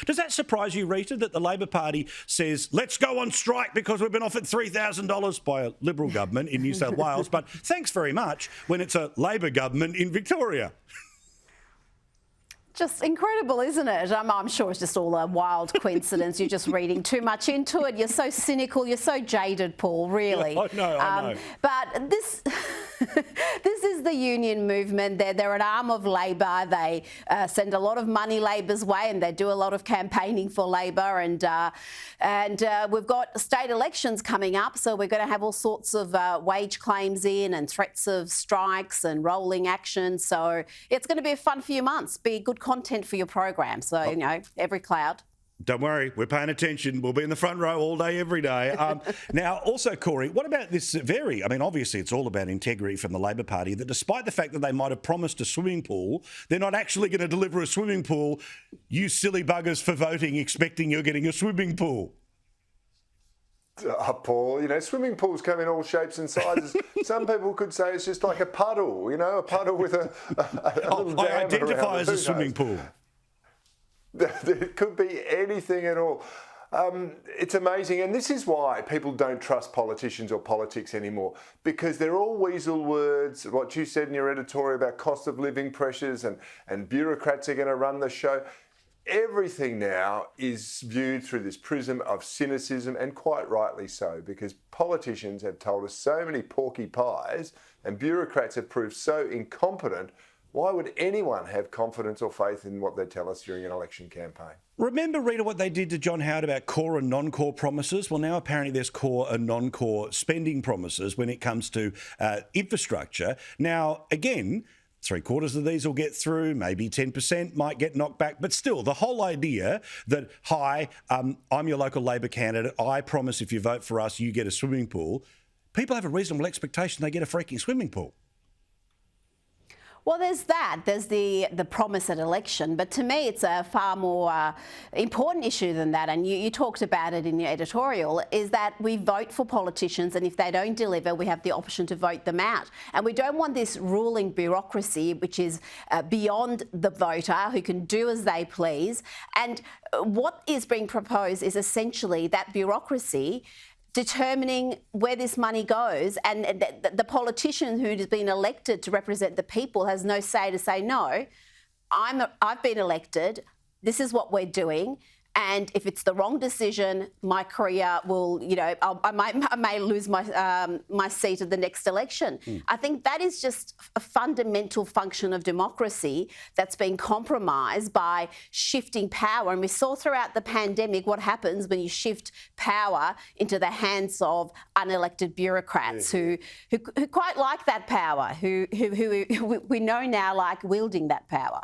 Does that surprise you, Rita, that the Labor Party says, let's go on strike because we've been offered $3,000 by a Liberal government in New South Wales, but thanks very much when it's a Labor government in Victoria? Just incredible, isn't it? I'm sure it's just all a wild coincidence. You're just reading too much into it. You're so cynical. You're so jaded, Paul, really. I know. But this this is the union movement. They're an arm of Labor. They send a lot of money Labor's way, and they do a lot of campaigning for Labor. And we've got state elections coming up, so we're going to have all sorts of wage claims in and threats of strikes and rolling action. So it's going to be a fun few months. Be good content for your program. So, you know, every cloud. Don't worry, we're paying attention. We'll be in the front row all day, every day. Now, also, Cory, what about this obviously it's all about integrity from the Labor Party, that despite the fact that they might have promised a swimming pool, they're not actually going to deliver a swimming pool. You silly buggers for voting, expecting you're getting a swimming pool. Paul, you know, swimming pools come in all shapes and sizes. Some people could say it's just like a puddle, you know, a puddle with a little dam I identify around it. as a swimming pool. It could be anything at all. It's amazing, and this is why people don't trust politicians or politics anymore, because they're all weasel words. What you said in your editorial about cost of living pressures and bureaucrats are going to run the show. Everything now is viewed through this prism of cynicism, and quite rightly so, because politicians have told us so many porky-pies and bureaucrats have proved so incompetent. Why would anyone have confidence or faith in what they tell us during an election campaign? Remember, Rita, what they did to John Howard about core and non-core promises? Well, now apparently there's core and non-core spending promises when it comes to infrastructure. Now, again, 3/4 of these will get through, maybe 10% might get knocked back. But still, the whole idea that, hi, I'm your local Labor candidate, I promise if you vote for us, you get a swimming pool. People have a reasonable expectation they get a freaking swimming pool. Well, there's that. There's the promise at election. But to me, it's a far more important issue than that. And you talked about it in your editorial, is that we vote for politicians, and if they don't deliver, we have the option to vote them out. And we don't want this ruling bureaucracy, which is beyond the voter, who can do as they please. And what is being proposed is essentially that bureaucracy determining where this money goes, and the politician who has been elected to represent the people has no say to say, no, I've been elected, this is what we're doing, and if it's the wrong decision, my career will, you know, I may lose my seat at the next election. I think that is just a fundamental function of democracy that's been compromised by shifting power. And we saw throughout the pandemic what happens when you shift power into the hands of unelected bureaucrats who quite like that power, who we know now like wielding that power.